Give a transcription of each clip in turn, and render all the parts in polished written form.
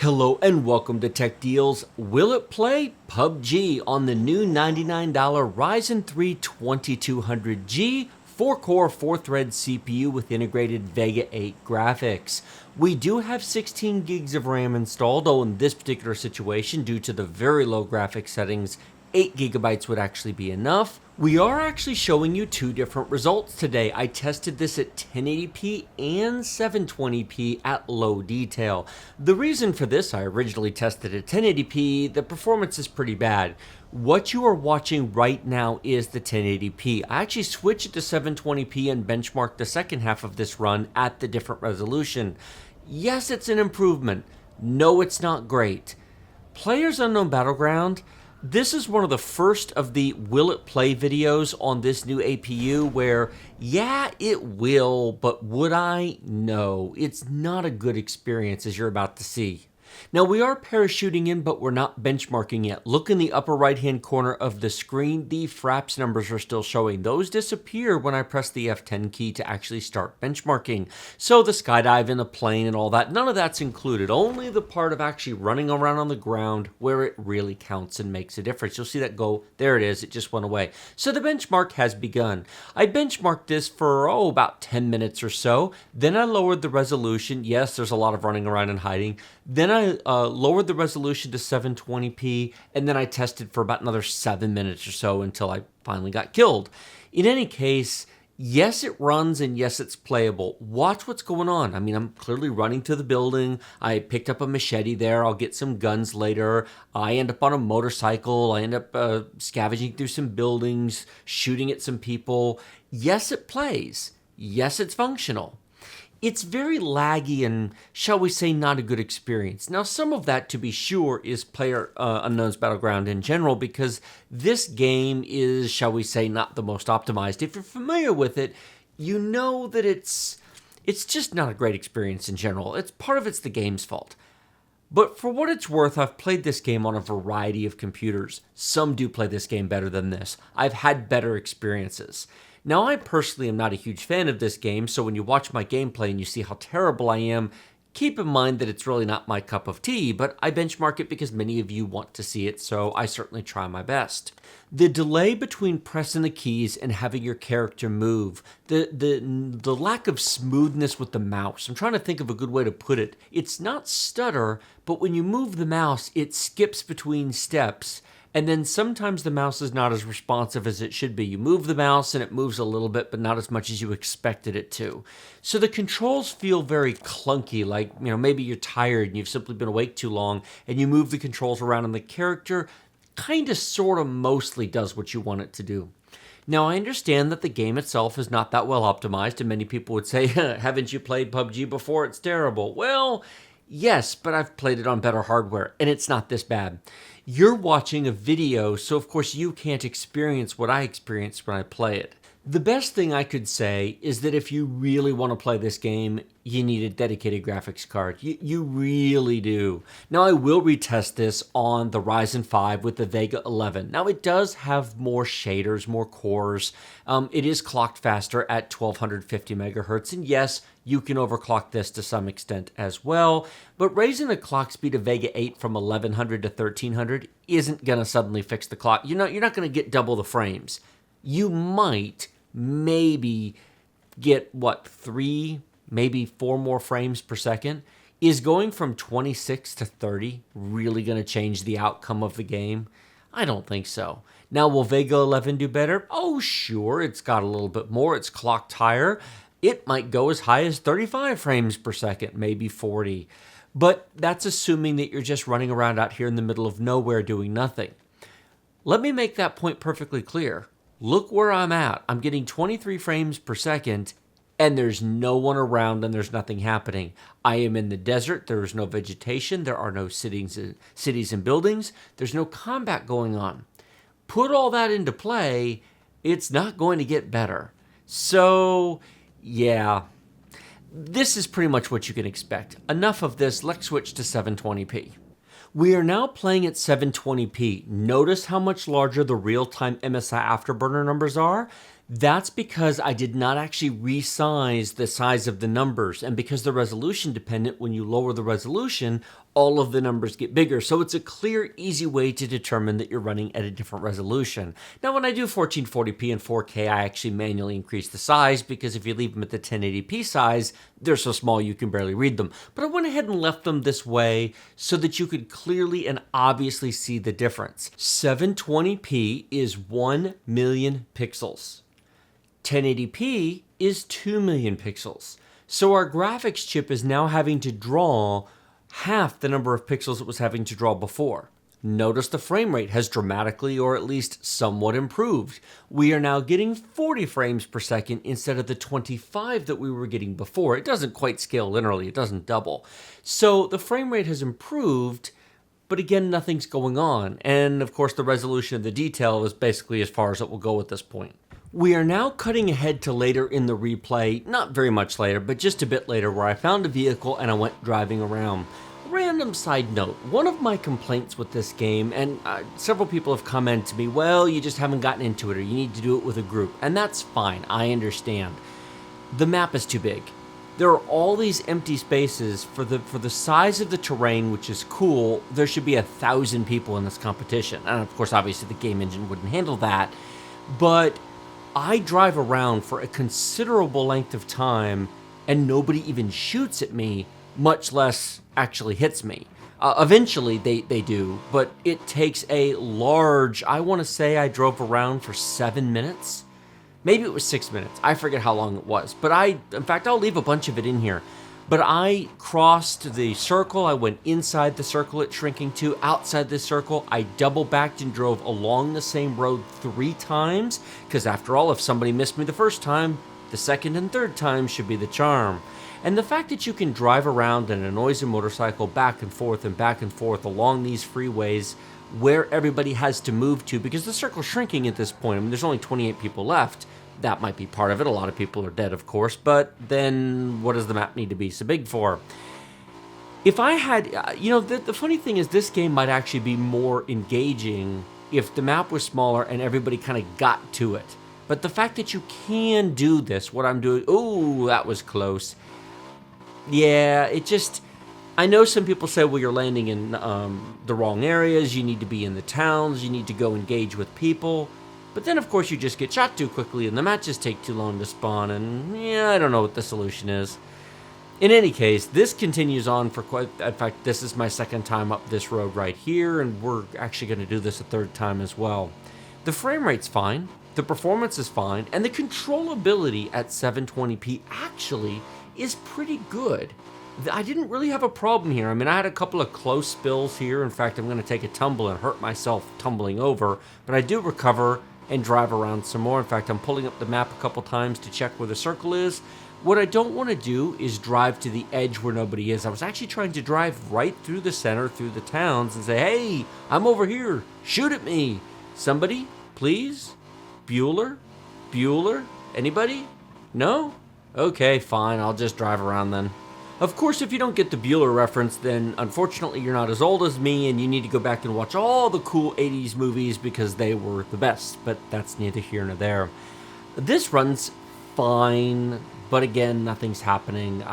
Hello and welcome to Tech Deals. Will it play PUBG on the new $99 Ryzen 3 2200G 4-core 4-thread CPU with integrated Vega 8 graphics? We do have 16 gigs of RAM installed, though in this particular situation, due to the very low graphics settings, 8 gigabytes would actually be enough. We are actually showing you two different results today. I tested this at 1080p and 720p at low detail. The reason for this, I originally tested at 1080p, the performance is pretty bad. What you are watching right now is the 1080p. I actually switched it to 720p and benchmarked the second half of this run at the different resolution. Yes, it's an improvement. No, it's not great. PlayerUnknown's Battleground, this is one of the first of the will it play videos on this new APU where, yeah, it will, but would I? No, it's not a good experience as you're about to see. Now we are parachuting in, but we're not benchmarking yet. Look in the upper right-hand corner of the screen, the fraps numbers are still showing. Those disappear when I press the F10 key to actually start benchmarking. So the skydive in the plane and all that, none of that's included. Only the part of actually running around on the ground where it really counts and makes a difference. You'll see that go, there it is, it just went away. So the benchmark has begun. I benchmarked this for, about 10 minutes or so. Then I lowered the resolution. Yes, there's a lot of running around and hiding. Then I lowered the resolution to 720p, and then I tested for about another 7 minutes or so until I finally got killed. In any case, yes, it runs, and yes, it's playable. Watch what's going on. I mean, I'm clearly running to the building. I picked up a machete there. I'll get some guns later. I end up on a motorcycle. I end up scavenging through some buildings, shooting at some people. Yes, it plays. Yes, it's functional. It's very laggy and, shall we say, not a good experience. Now, some of that, to be sure, is PlayerUnknown's Battleground in general, because this game is, shall we say, not the most optimized. If you're familiar with it, you know that it's just not a great experience in general. Part of it's the game's fault. But for what it's worth, I've played this game on a variety of computers. Some do play this game better than this. I've had better experiences. Now, I personally am not a huge fan of this game, so when you watch my gameplay and you see how terrible I am, keep in mind that it's really not my cup of tea, but I benchmark it because many of you want to see it, so I certainly try my best. The delay between pressing the keys and having your character move, the lack of smoothness with the mouse, I'm trying to think of a good way to put it. It's not stutter, but when you move the mouse, it skips between steps. And then sometimes the mouse is not as responsive as it should be. You move the mouse and it moves a little bit, but not as much as you expected it to. So the controls feel very clunky, like, maybe you're tired and you've simply been awake too long and you move the controls around and the character kind of, sort of, mostly does what you want it to do. Now, I understand that the game itself is not that well optimized, and many people would say, haven't you played PUBG before? It's terrible. Well, yes, but I've played it on better hardware, and it's not this bad. You're watching a video, so of course you can't experience what I experience when I play it. The best thing I could say is that if you really want to play this game, you need a dedicated graphics card. You really do. Now, I will retest this on the Ryzen 5 with the Vega 11. Now, it does have more shaders, more cores. It is clocked faster at 1250 megahertz, and yes, you can overclock this to some extent as well, but raising the clock speed of Vega 8 from 1100 to 1300 isn't going to suddenly fix the clock. You're not going to get double the frames. You might maybe get, 3, maybe 4 more frames per second. Is going from 26 to 30 really going to change the outcome of the game? I don't think so. Now, will Vega 11 do better? Oh, sure, it's got a little bit more. It's clocked higher. It might go as high as 35 frames per second, maybe 40. But that's assuming that you're just running around out here in the middle of nowhere doing nothing. Let me make that point perfectly clear. Look where I'm at. I'm getting 23 frames per second, and there's no one around and there's nothing happening. I am in the desert. There is no vegetation. There are no cities and buildings. There's no combat going on. Put all that into play, it's not going to get better. So, yeah, this is pretty much what you can expect. Enough of this. Let's switch to 720p. We are now playing at 720p. Notice how much larger the real-time MSI Afterburner numbers are? That's because I did not actually resize the size of the numbers, and because they're resolution dependent, when you lower the resolution, all of the numbers get bigger. So it's a clear, easy way to determine that you're running at a different resolution. Now, when I do 1440p and 4K, I actually manually increase the size because if you leave them at the 1080p size, they're so small you can barely read them. But I went ahead and left them this way so that you could clearly and obviously see the difference. 720p is 1 million pixels. 1080p is 2 million pixels. So our graphics chip is now having to draw half the number of pixels it was having to draw before. Notice the frame rate has dramatically or at least somewhat improved. We are now getting 40 frames per second instead of the 25 that we were getting before. It doesn't quite scale linearly, it doesn't double. So the frame rate has improved, but again, nothing's going on. And of course, the resolution of the detail is basically as far as it will go at this point. We are now cutting ahead to later in the replay, not very much later, but just a bit later, where I found a vehicle and I went driving around. Random side note, one of my complaints with this game, and several people have commented to me, well, you just haven't gotten into it, or you need to do it with a group, and that's fine, I understand. The map is too big. There are all these empty spaces for the size of the terrain, which is cool. There should be 1,000 people in this competition, and of course, obviously, the game engine wouldn't handle that, but I drive around for a considerable length of time and nobody even shoots at me, much less actually hits me. Eventually they do, but it takes a large, I want to say I drove around for 7 minutes. Maybe it was 6 minutes. I forget how long it was, but in fact, I'll leave a bunch of it in here. But I crossed the circle, I went inside the circle it's shrinking to, outside the circle, I double backed and drove along the same road 3 times, because after all, if somebody missed me the first time, the second and third time should be the charm. And the fact that you can drive around in a noisy motorcycle back and forth along these freeways where everybody has to move to, because the circle's shrinking at this point, I mean, there's only 28 people left. That might be part of it. A lot of people are dead, of course, but then what does the map need to be so big for? If I had, the funny thing is this game might actually be more engaging if the map was smaller and everybody kind of got to it. But the fact that you can do this, what I'm doing, ooh, that was close. Yeah, I know some people say, well, you're landing in the wrong areas, you need to be in the towns, you need to go engage with people. But then, of course, you just get shot too quickly and the matches take too long to spawn, and yeah, I don't know what the solution is. In any case, this continues on for in fact, this is my second time up this road right here, and we're actually going to do this a third time as well. The frame rate's fine, the performance is fine, and the controllability at 720p actually is pretty good. I didn't really have a problem here. I mean, I had a couple of close spills here. In fact, I'm going to take a tumble and hurt myself tumbling over, but I do recover and drive around some more. In fact, I'm pulling up the map a couple times to check where the circle is. What I don't want to do is drive to the edge where nobody is. I was actually trying to drive right through the center, through the towns, and say, hey, I'm over here. Shoot at me. Somebody, please? Bueller? Anybody? No? Okay, fine. I'll just drive around then. Of course, if you don't get the Bueller reference, then unfortunately you're not as old as me and you need to go back and watch all the cool 80s movies because they were the best, but that's neither here nor there. This runs fine, but again, nothing's happening.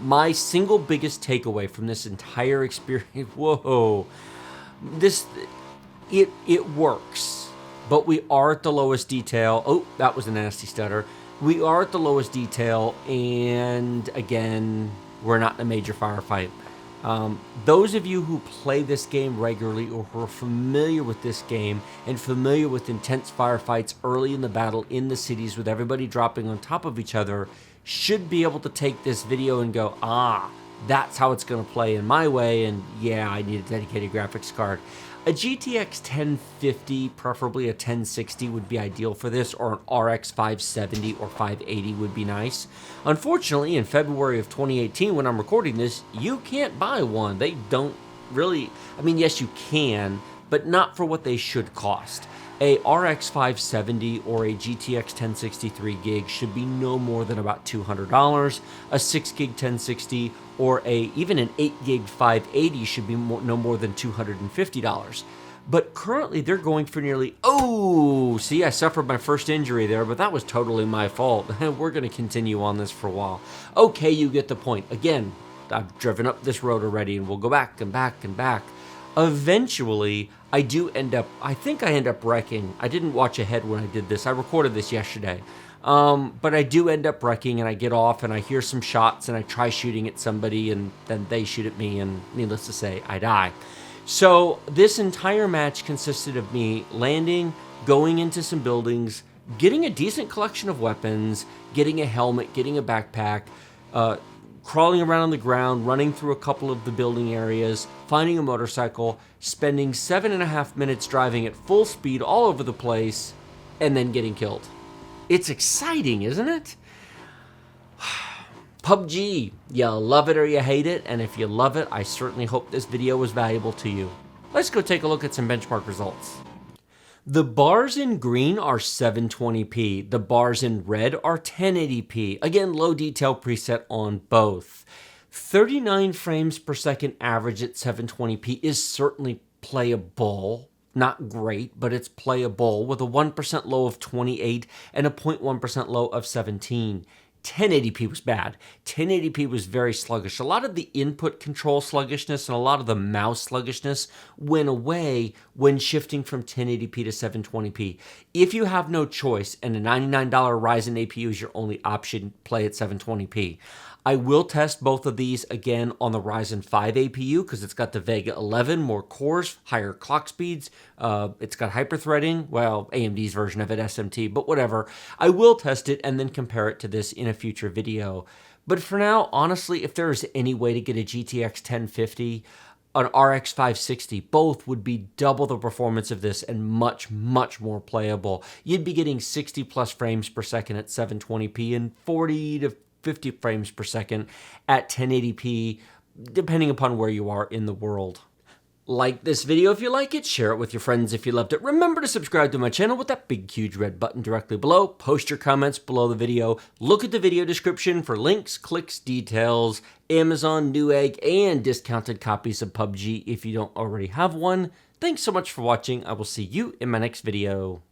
My single biggest takeaway from this entire experience, it works, but we are at the lowest detail. Oh, that was a nasty stutter. We are at the lowest detail, and again, we're not in a major firefight. Those of you who play this game regularly or who are familiar with this game and familiar with intense firefights early in the battle in the cities with everybody dropping on top of each other should be able to take this video and go, that's how it's going to play in my way, and yeah, I need a dedicated graphics card. A GTX 1050, preferably a 1060, would be ideal for this, or an RX 570 or 580 would be nice. Unfortunately, in February of 2018, when I'm recording this, you can't buy one. They don't really, I mean, yes, you can, but not for what they should cost. A RX 570 or a GTX 1063 gig should be no more than about $200. A 6 gig 1060 or even an 8 gig 580 should be no more than $250. But currently they're going for nearly, see, I suffered my first injury there, but that was totally my fault. We're going to continue on this for a while. Okay, you get the point. Again, I've driven up this road already, and we'll go back and back and back. Eventually, I think I end up wrecking. I didn't watch ahead when I did this. I recorded this yesterday. But I do end up wrecking, and I get off, and I hear some shots, and I try shooting at somebody, and then they shoot at me, and needless to say, I die. So this entire match consisted of me landing, going into some buildings, getting a decent collection of weapons, getting a helmet, getting a backpack, crawling around on the ground, running through a couple of the building areas, finding a motorcycle, spending 7.5 minutes driving at full speed all over the place, and then getting killed. It's exciting, isn't it? PUBG, you love it or you hate it, and if you love it, I certainly hope this video was valuable to you. Let's go take a look at some benchmark results. The bars in green are 720p. The bars in red are 1080p. Again, low detail preset on both. 39 frames per second average at 720p is certainly playable. Not great, but it's playable with a 1% low of 28 and a 0.1% low of 17. 1080p was bad. 1080p was very sluggish. A lot of the input control sluggishness and a lot of the mouse sluggishness went away when shifting from 1080p to 720p. If you have no choice and a $99 Ryzen APU is your only option, play at 720p. I will test both of these again on the Ryzen 5 APU because it's got the Vega 11, more cores, higher clock speeds. It's got hyperthreading, well, AMD's version of it, SMT, but whatever. I will test it and then compare it to this in a future video. But for now, honestly, if there is any way to get a GTX 1050, an RX 560, both would be double the performance of this and much, much more playable. You'd be getting 60 plus frames per second at 720p and 40 to 50 frames per second at 1080p, depending upon where you are in the world. Like this video if you like it, share it with your friends if you loved it. Remember to subscribe to my channel with that big huge red button directly below. Post your comments below the video. Look at the video description for links, clicks, details, Amazon, Newegg, and discounted copies of PUBG if you don't already have one. Thanks so much for watching. I will see you in my next video.